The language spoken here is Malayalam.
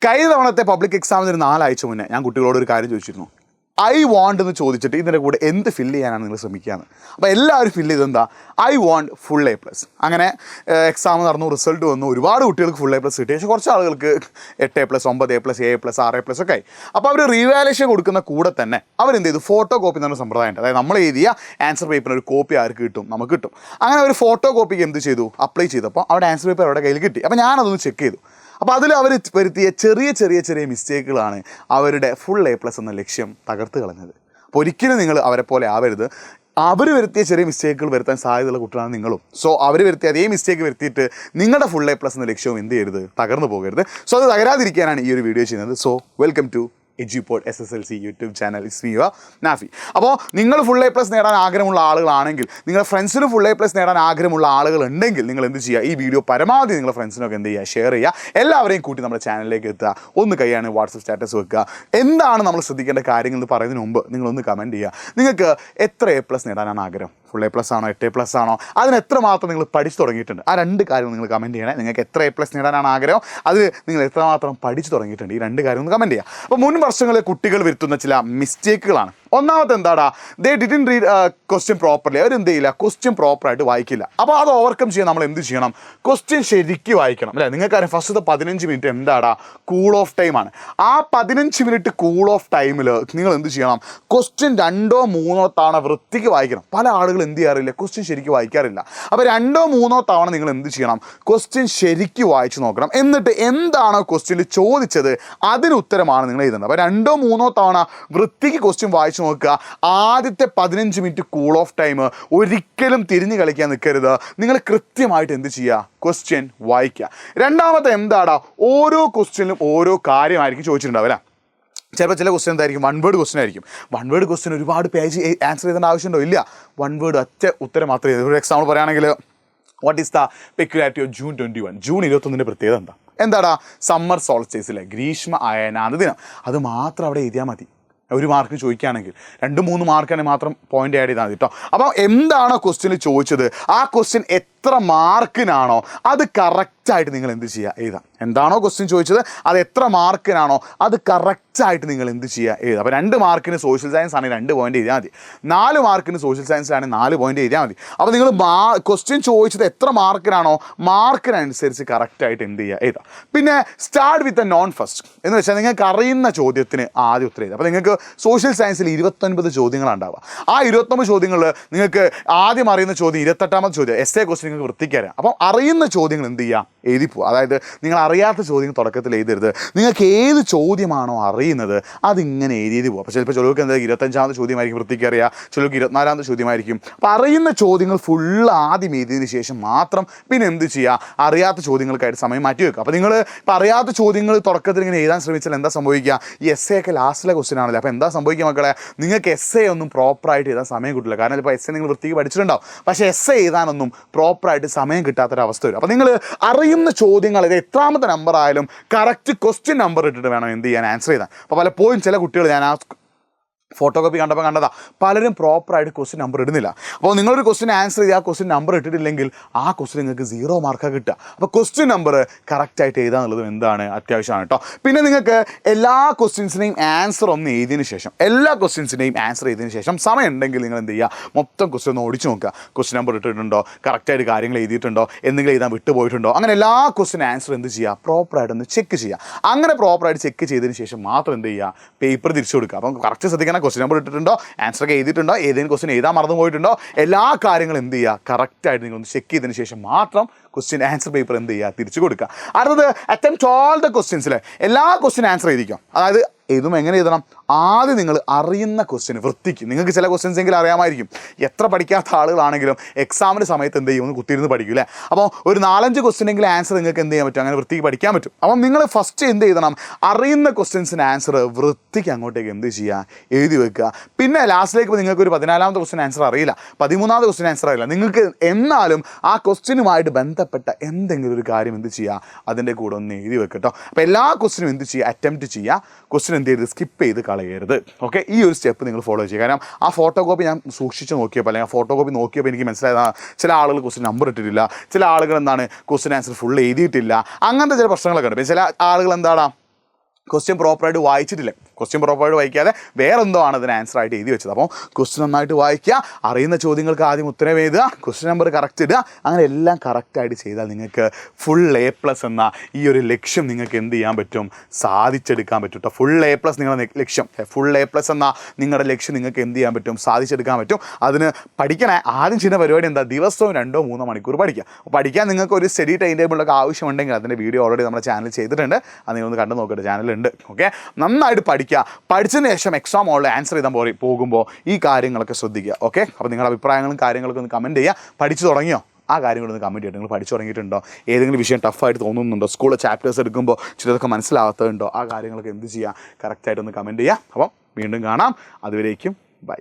കഴിഞ്ഞ തവണത്തെ പബ്ലിക് എക്സാമിന് ഒരു 4 ആഴ്ച മുന്നേ ഞാൻ കുട്ടികളോട് ഒരു കാര്യം ചോദിച്ചിരുന്നു. ഐ വാണ്ട് എന്ന് ചോദിച്ചിട്ട് ഇതിൻ്റെ കൂടെ എന്ത് ഫില്ല് ചെയ്യാനാണ് നിങ്ങൾ ശ്രമിക്കുകയെന്ന്. അപ്പോൾ എല്ലാവരും ഫില്ല് ചെയ്തെന്താ ഐ വാണ്ട് ഫുൾ A+. അങ്ങനെ എക്സാം നടന്നു, റിസൾട്ട് വന്നു, ഒരുപാട് കുട്ടികൾക്ക് ഫുൾ A+ കിട്ടി. പക്ഷേ കുറച്ച് ആളുകൾക്ക് 8A+, 9A+, A+, 6A+ ഒക്കെ ആയി. അപ്പോൾ അവർ റീവാലുവേഷൻ കൊടുക്കുന്ന കൂടെ തന്നെ അവരെന്ത് ചെയ്തു, ഫോട്ടോ കോപ്പി എന്ന് പറഞ്ഞ സമ്പ്രദായമുണ്ട്. അതായത് നമ്മൾ എഴുതിയ ആൻസർ പേപ്പറിന് ഒരു കോപ്പി ആർക്ക് കിട്ടും, നമുക്ക് കിട്ടും. അങ്ങനെ ഒരു ഫോട്ടോ കോപ്പിക്ക് എന്ത് ചെയ്തു, അപ്ലൈ ചെയ്തപ്പോൾ അവിടെ ആൻസർ പേപ്പർ അവരുടെ കയ്യിൽ കിട്ടി. അപ്പോൾ ഞാനതൊന്ന് ചെക്ക് ചെയ്തു. അപ്പോൾ അതിൽ അവർ വരുത്തിയ ചെറിയ മിസ്റ്റേക്കുകളാണ് അവരുടെ ഫുൾ A+ എന്ന ലക്ഷ്യം തകർത്ത് കളഞ്ഞത്. അപ്പോൾ ഒരിക്കലും നിങ്ങൾ അവരെ പോലെ ആവരുത്. അവർ വരുത്തിയ ചെറിയ മിസ്റ്റേക്കുകൾ വരുത്താൻ സാധ്യതയുള്ള കുട്ടികളാണ് നിങ്ങളും. സോ അവർ വരുത്തിയ അതേ മിസ്റ്റേക്ക് വരുത്തിയിട്ട് നിങ്ങളുടെ ഫുൾ A+ എന്ന ലക്ഷ്യവും എന്ത് ചെയ്യരുത്, തകർന്നു പോകരുത്. സോ അത് തകരാതിരിക്കാനാണ് ഈ ഒരു വീഡിയോ ചെയ്യുന്നത്. So welcome to Edupod SSLC YouTube channel. It's me your Nafi. അപ്പോൾ നിങ്ങൾ ഫുൾ A+ നേടാൻ ആഗ്രഹമുള്ള ആളുകളാണെങ്കിൽ, നിങ്ങളുടെ ഫ്രണ്ട്സിന് ഫുൾ A+ നേടാൻ ആഗ്രഹമുള്ള ആളുകൾ ഉണ്ടെങ്കിൽ നിങ്ങൾ എന്ത് ചെയ്യുക, ഈ വീഡിയോ പരമാവധി നിങ്ങളുടെ ഫ്രണ്ട്സിനൊക്കെ എന്ത് ചെയ്യുക, ഷെയർ ചെയ്യുക. എല്ലാവരെയും കൂട്ടി നമ്മുടെ ചാനലിലേക്ക് എത്തുക. ഒന്ന് കൈയാണ് വാട്സപ്പ് സ്റ്റാറ്റസ് വെക്കുക. എന്താണ് നമ്മൾ ശ്രദ്ധിക്കേണ്ട കാര്യങ്ങൾ എന്ന് പറയുന്നതിന് മുമ്പ് നിങ്ങളൊന്ന് കമൻറ്റ് ചെയ്യുക. നിങ്ങൾക്ക് എത്ര A+ നേടാനാണ് ആഗ്രഹം? ഫുൾ A+ ആണോ, 8A+ ആണോ? അതിന് എത്രമാത്രം നിങ്ങൾ പഠിച്ചു തുടങ്ങിയിട്ടുണ്ട്? ആ 2 കാര്യങ്ങൾ നിങ്ങൾ കമൻറ്റ് ചെയ്യണേ. നിങ്ങൾക്ക് എത്ര A+ നേടാനാണ് ആഗ്രഹം, അത് നിങ്ങൾ എത്രമാത്രം പഠിച്ചു തുടങ്ങിയിട്ടുണ്ട്? ഈ 2 കാര്യങ്ങൾ കമൻറ്റ് ചെയ്യുക. അപ്പോൾ മുൻ വർഷങ്ങളിൽ കുട്ടികൾ വരുത്തുന്ന ചില മിസ്റ്റേക്കുകളാണ്. ഒന്നാമത്തെ എന്താടാ, ദേ ഡിഡ്ന്റ് റീഡ് ക്വസ്റ്റ്യൻ പ്രോപ്പർലി. അവരെന്ത് ചെയ്യില്ല, ക്വസ്റ്റ്യൻ പ്രോപ്പറായിട്ട് വായിക്കില്ല. അപ്പോൾ അത് ഓവർകം ചെയ്യാൻ നമ്മൾ എന്ത് ചെയ്യണം, ക്വസ്റ്റ്യൻ ശരിക്കും വായിക്കണം അല്ലേ? നിങ്ങൾക്കറിയാം ഫസ്റ്റത്തെ 15 മിനിറ്റ് എന്താടാ, കൂൾ ഓഫ് ടൈമാണ്. ആ 15 മിനിറ്റ് കൂൾ ഓഫ് ടൈമിൽ നിങ്ങൾ എന്ത് ചെയ്യണം, ക്വസ്റ്റ്യൻ 2 or 3 തവണ വൃത്തിക്ക് വായിക്കണം. പല ആളുകൾ എന്ത് ചെയ്യാറില്ല, ക്വസ്റ്റ്യൻ ശരിക്കും വായിക്കാറില്ല. അപ്പോൾ 2 or 3 തവണ നിങ്ങൾ എന്ത് ചെയ്യണം, ക്വസ്റ്റ്യൻ ശരിക്കും വായിച്ച് നോക്കണം. എന്നിട്ട് എന്താണോ ക്വസ്റ്റ്യനിൽ ചോദിച്ചത് അതിന് ഉത്തരമാണ് നിങ്ങൾ എഴുതുന്നത്. അപ്പോൾ 2 or 3 തവണ വൃത്തിക്ക് ക്വസ്റ്റ്യൻ വായിച്ച് നോക്കുക. ആദ്യത്തെ 15 മിനിറ്റ് കൂൾ ഓഫ് ടൈം ഒരിക്കലും തിരിഞ്ഞ് കളിക്കാൻ നിൽക്കരുത്. നിങ്ങൾ കൃത്യമായിട്ട് എന്ത് ചെയ്യുക, ക്വസ്റ്റ്യൻ വായിക്കുക. രണ്ടാമത്തെ എന്താടാ, ഓരോ ക്വസ്റ്റ്യനിലും ഓരോ കാര്യമായിരിക്കും ചോദിച്ചിട്ടുണ്ടാവില്ല. ചിലപ്പോൾ ചില ക്വസ്റ്റ്യൻ എന്തായിരിക്കും, 1 word ക്വസ്റ്റ്യൻ ആയിരിക്കും. 1 word ക്വസ്റ്റ്യൻ ഒരുപാട് പേജ് ആൻസർ ചെയ്തേണ്ട ആവശ്യമുണ്ടോ? ഇല്ല. 1 word ഒറ്റ ഉത്തരം മാത്രമേ ചെയ്തു. ഒരു എക്സാമ്പിൾ പറയുകയാണെങ്കിൽ, what is the peculiarity of June 21? June 21 പ്രത്യേകത എന്താടാ, സമ്മർ സോൾസ്റ്റിസിലെ ഗ്രീഷ്മ അയനാന ദിനം. അത് മാത്രം അവിടെ എഴുതിയാൽ മതി. 1 മാർക്ക് ചോദിക്കുകയാണെങ്കിൽ 2-3 മാർക്കാണെങ്കിൽ മാത്രം പോയിന്റ് ആഡ് ചെയ്താൽ മതി കേട്ടോ. അപ്പോൾ എന്താണോ ക്വസ്റ്റ്യനിൽ ചോദിച്ചത്, ആ ക്വസ്റ്റ്യൻ എത്ര മാർക്കിനാണോ അത് കറക്റ്റായിട്ട് നിങ്ങൾ എന്ത് ചെയ്യുക, എഴുതാം. എന്താണോ ക്വസ്റ്റ്യൻ ചോദിച്ചത് അത് എത്ര മാർക്കിനാണോ അത് കറക്റ്റായിട്ട് നിങ്ങൾ എന്ത് ചെയ്യുക, എഴുതാം. അപ്പോൾ 2 മാർക്കിന് സോഷ്യൽ സയൻസ് ആണെങ്കിൽ 2 പോയിന്റ് എഴുതിയാൽ മതി. 4 മാർക്കിന് സോഷ്യൽ സയൻസിലാണെങ്കിൽ 4 പോയിന്റ് എഴുതിയാൽ മതി. അപ്പോൾ നിങ്ങൾ ക്വസ്റ്റ്യൻ ചോദിച്ചത് എത്ര മാർക്കിനാണോ മാർക്കിനനുസരിച്ച് കറക്റ്റായിട്ട് എന്ത് ചെയ്യുക, എഴുതാം. പിന്നെ start with a non first എന്ന് വെച്ചാൽ നിങ്ങൾക്ക് അറിയുന്ന ചോദ്യത്തിന് ആദ്യം ഉത്തരം എഴുതാം. അപ്പോൾ നിങ്ങൾക്ക് സോഷ്യൽ സയൻസിൽ 29 ചോദ്യങ്ങളാണ് ഉണ്ടാവുക. ആ 29 ചോദ്യങ്ങളിൽ നിങ്ങൾക്ക് ആദ്യം അറിയുന്ന ചോദ്യം 28ാമത്തെ ചോദ്യം essay ക്വസ്റ്റ്യൻ നിങ്ങൾക്ക് വൃത്തിക്കറിയാം. അപ്പം അറിയുന്ന ചോദ്യങ്ങൾ എന്ത് ചെയ്യുക, എഴുതി പോവുക. അതായത് നിങ്ങൾ അറിയാത്ത ചോദ്യങ്ങൾ തുടക്കത്തിൽ എഴുതരുത്. നിങ്ങൾക്ക് ഏത് ചോദ്യമാണോ അറിയുന്നത് അതിങ്ങനെ എഴുതി പോകുക. അപ്പോൾ ചിലപ്പോൾ ചിലർക്ക് എന്താ 25ാമത്തെ ചോദ്യമായിരിക്കും വൃത്തിക്കറിയുക, ചിലർക്ക് 24ാമത്തെ ചോദ്യമായിരിക്കും. അപ്പോൾ അറിയുന്ന ചോദ്യങ്ങൾ ഫുള്ള് ആദ്യം എഴുതിയതിന് ശേഷം മാത്രം പിന്നെ എന്ത് ചെയ്യുക, അറിയാത്ത ചോദ്യങ്ങൾക്കായിട്ട് സമയം മാറ്റി വെക്കുക. അപ്പോൾ നിങ്ങൾ ഇപ്പോൾ അറിയാത്ത ചോദ്യങ്ങൾ തുടക്കത്തിൽ ഇങ്ങനെ എഴുതാൻ ശ്രമിച്ചാൽ എന്താ സംഭവിക്കുക, ഈ essay ഒക്കെ ലാസ്റ്റിലെ ക്വസ്റ്റ്യൻ ആണല്ലോ. അപ്പോൾ എന്താ സംഭവിക്കുക മക്കളെ, നിങ്ങൾക്ക് essay ഒന്നും പ്രോപ്പറായിട്ട് എഴുതാൻ സമയം കിട്ടില്ല. കാരണം ഇപ്പോൾ essay നിങ്ങൾ വൃത്തിക്ക് പഠിച്ചിട്ടുണ്ടാവും, പക്ഷേ essay എഴുതാനൊന്നും പ്രോപ്പറായിട്ട് സമയം കിട്ടാത്തൊരവസ്ഥ വരും. അപ്പോൾ നിങ്ങൾ അറിയുന്ന ചോദ്യങ്ങൾ ഇത് എത്രാമത്തെ നമ്പർ ആയാലും കറക്റ്റ് ക്വസ്റ്റ്യൻ നമ്പർ ഇട്ടിട്ട് വേണം എന്ത് ചെയ്യാൻ, ആൻസർ ചെയ്താൽ. അപ്പോൾ പലപ്പോഴും ചില കുട്ടികൾ, ഞാൻ ആ ഫോട്ടോ കോപ്പി കണ്ടതാ, പലരും പ്രോപ്പറായിട്ട് ക്വസ്റ്റ്യൻ നമ്പർ ഇടുന്നില്ല. അപ്പോൾ നിങ്ങളൊരു ക്വസ്റ്റ്യൻ ആൻസർ ചെയ്ത് ആ ക്വസ്റ്റ്യൻ നമ്പർ ഇട്ടിട്ടില്ലെങ്കിൽ ആ ക്വസ്റ്റ്യൻ നിങ്ങൾക്ക് 0 മാർക്കാണ് കിട്ടുക. അപ്പോൾ ക്വസ്റ്റ്യൻ നമ്പർ കറക്റ്റായിട്ട് എഴുതുക എന്നുള്ളത് എന്താണ്, അത്യാവശ്യമാണ് കേട്ടോ. പിന്നെ നിങ്ങൾക്ക് എല്ലാ ക്വസ്റ്റ്യൻസിനെയും ആൻസർ ഒന്ന് എഴുതിയതിന് ശേഷം, എല്ലാ ക്വസ്റ്റ്യൻസിനെയും ആൻസർ ചെയ്തതിന് ശേഷം സമയം ഉണ്ടെങ്കിൽ നിങ്ങൾ എന്ത് ചെയ്യുക, മൊത്തം ക്വസ്റ്റ്യൻ ഒന്ന് ഓടിച്ച് നോക്കുക. ക്വസ്റ്റ്യൻ നമ്പർ ഇട്ടിട്ടുണ്ടോ, കറക്റ്റായിട്ട് കാര്യങ്ങൾ എഴുതിയിട്ടുണ്ടോ, എന്തെങ്കിലും എഴുതാൻ വിട്ടുപോയിട്ടുണ്ടോ, അങ്ങനെ എല്ലാ ക്വസ്റ്റ്യൻ ആൻസർ എന്ത് ചെയ്യുക, പ്രോപ്പറായിട്ടൊന്ന് ചെക്ക് ചെയ്യുക. അങ്ങനെ പ്രോപ്പറായിട്ട് ചെക്ക് ചെയ്തതിന് ശേഷം മാത്രം എന്ത് ചെയ്യുക, പേപ്പർ തിരിച്ചു കൊടുക്കുക. അപ്പം കറക്റ്റ് ശ്രദ്ധിക്കണം, ക്വസ്റ്റ്യൻ നമ്പർ ഇട്ടിട്ടുണ്ടോ, ആൻസർ ഒക്കെ എഴുതിയിട്ടുണ്ടോ, ഏതെങ്കിലും ക്വസ്റ്റ്യൻ എഴുതാൻ മറന്നു പോയിട്ടുണ്ടോ, എല്ലാ കാര്യങ്ങളും എന്ത് ചെയ്യുക, കറക്റ്റായിട്ട് നിങ്ങളൊന്ന് ചെക്ക് ചെയ്തതിന് ശേഷം മാത്രം ക്വസ്റ്റ്യൻ ആൻസർ പേപ്പർ എന്ത് ചെയ്യുക, തിരിച്ചു കൊടുക്കുക. അടുത്തത് അറ്റംപ്റ്റ് ഓൾ ദ ക്വസ്റ്റ്യൻസിൽ എല്ലാ ക്വസ്റ്റ്യൻ ആൻസർ എഴുതിക്കും. അതായത് എഴുതും എങ്ങനെ എഴുതണം, ആദ്യം നിങ്ങൾ അറിയുന്ന ക്വസ്റ്റ്യൻ വൃത്തിക്ക്. നിങ്ങൾക്ക് ചില ക്വസ്റ്റ്യൻസ് എങ്കിലും അറിയാമായിരിക്കും. എത്ര പഠിക്കാത്ത ആളുകളാണെങ്കിലും എക്സാമിൻ്റെ സമയത്ത് എന്ത് ചെയ്യും, ഒന്ന് കുത്തിയിരുന്ന് പഠിക്കും അല്ലേ. അപ്പോൾ ഒരു 4-5 ക്വസ്റ്റ്യനെങ്കിലും ആൻസർ നിങ്ങൾക്ക് എന്ത് ചെയ്യാൻ പറ്റും, അങ്ങനെ വൃത്തിക്ക് പഠിക്കാൻ പറ്റും. അപ്പം നിങ്ങൾ ഫസ്റ്റ് എന്ത് എഴുതണം, അറിയുന്ന ക്വസ്റ്റ്യൻസിന് ആൻസർ വൃത്തിക്ക് അങ്ങോട്ടേക്ക് എന്ത് ചെയ്യുക, എഴുതി വെക്കുക. പിന്നെ ലാസ്റ്റിലേക്ക് നിങ്ങൾക്ക് ഒരു 14ാമത്തെ ക്വസ്റ്റ്യൻ ആൻസർ അറിയില്ല, 13ാമത്തെ ക്വസ്റ്റ്യൻ ആൻസർ അറിയില്ല, നിങ്ങൾക്ക് എന്നാലും ആ ക്വസ്റ്റ്യനുമായിട്ട് ബന്ധപ്പെട്ട എന്തെങ്കിലും ഒരു കാര്യം എന്ത് ചെയ്യുക, അതിൻ്റെ കൂടെ ഒന്ന് എഴുതി വെക്കട്ടോ. അപ്പോൾ എല്ലാ ക്വസ്റ്റ്യനും എന്ത് ചെയ്യുക, അറ്റംപ്റ്റ് ചെയ്യുക. ക്വസ്റ്റ്യൻ എന്ത് ചെയ്ത് സ്കിപ്പ് ചെയ്ത് കളയരുത്. ഓക്കെ, ഈ ഒരു സ്റ്റെപ്പ് നിങ്ങൾ ഫോളോ ചെയ്യുക. കാരണം ആ ഫോട്ടോ കോപ്പി ഞാൻ സൂക്ഷിച്ച് നോക്കിയപ്പോൾ, അല്ലെങ്കിൽ ആ ഫോട്ടോ കോപ്പി നോക്കിയപ്പോൾ എനിക്ക് മനസ്സിലായതാണ് ചില ആളുകൾ ക്വസ്റ്റ്യൻ നമ്പർ ഇട്ടിട്ടില്ല, ചില ആളുകൾ എന്താണ് ക്വസ്റ്റ്യൻ ആൻസർ ഫുൾ എഴുതിയിട്ടില്ല, അങ്ങനത്തെ ചില പ്രശ്നങ്ങളൊക്കെ ഉണ്ട്. ചില ആളുകൾ എന്താണ് ക്വസ്റ്റ്യൻ പ്രോപ്പറായിട്ട് വായിച്ചിട്ടില്ല, ക്വസ്റ്റ്യൻ പ്രോപ്പറായിട്ട് വായിക്കാതെ വേറെ എന്തോ ആണ് അതിന് ആൻസർ ആയിട്ട് എഴുതി വെച്ചത്. അപ്പോൾ ക്വസ്റ്റ്യൻ നന്നായിട്ട് വായിക്കുക, അറിയുന്ന ചോദ്യങ്ങൾക്ക് ആദ്യം ഉത്തരം എഴുതുക, ക്വസ്റ്റ്യൻ നമ്പർ കറക്റ്റ് ഇടുക, അങ്ങനെ എല്ലാം കറക്റ്റായിട്ട് ചെയ്താൽ നിങ്ങൾക്ക് ഫുൾ A+ എന്ന ഈ ഒരു ലക്ഷ്യം നിങ്ങൾക്ക് എന്ത് ചെയ്യാൻ പറ്റും, സാധിച്ചെടുക്കാൻ പറ്റും കേട്ടോ. ഫുൾ A+ നിങ്ങളുടെ ലക്ഷ്യം, ഫുൾ A+ എന്ന നിങ്ങളുടെ ലക്ഷ്യം നിങ്ങൾക്ക് എന്ത് ചെയ്യാൻ പറ്റും, സാധിച്ചെടുക്കാൻ പറ്റും. അതിന് പഠിക്കണേ ആദ്യം ചെയ്യുന്ന പരിപാടി എന്താ, ദിവസവും 2-3 മണിക്കൂർ പഠിക്കുക. പഠിക്കാൻ നിങ്ങൾക്ക് ഒരു സ്റ്റഡി ടൈം ടേബിളൊക്കെ ആവശ്യമുണ്ടെങ്കിൽ അതിൻ്റെ വീഡിയോ ഓൾറെഡി നമ്മുടെ ചാനൽ ചെയ്തിട്ടുണ്ട്, അത് നിങ്ങളൊന്ന് കണ്ടു നോക്കട്ടെ, ചാനലുണ്ട്. ഓക്കെ, നന്നായിട്ട് പഠിക്കുക. പഠിച്ചതിന് ശേഷം എക്സാം ഹോളിൽ ആൻസർ ചെയ്താൽ പോകുമ്പോൾ ഈ കാര്യങ്ങളൊക്കെ ശ്രദ്ധിക്കുക. ഓക്കെ, അപ്പോൾ നിങ്ങളുടെ അഭിപ്രായങ്ങളും കാര്യങ്ങളൊക്കെ ഒന്ന് കമൻറ്റ് ചെയ്യുക. പഠിച്ചു തുടങ്ങിയോ, ആ കാര്യങ്ങളൊന്ന് കമൻറ്റ് ചെയ്തിട്ട് നിങ്ങൾ പഠിച്ചു തുടങ്ങിയിട്ടുണ്ടോ, ഏതെങ്കിലും വിഷയം ടഫായിട്ട് തോന്നുന്നുണ്ടോ, സ്കൂളിൽ ചാപ്റ്റേഴ്സ് എടുക്കുമ്പോൾ ചിലതൊക്കെ മനസ്സിലാവാത്തതുണ്ടോ, ആ കാര്യങ്ങളൊക്കെ എന്ത് ചെയ്യുക, കറക്റ്റായിട്ടൊന്ന് കമൻറ്റ് ചെയ്യുക. അപ്പം വീണ്ടും കാണാം, അതുവരേക്കും ബൈ.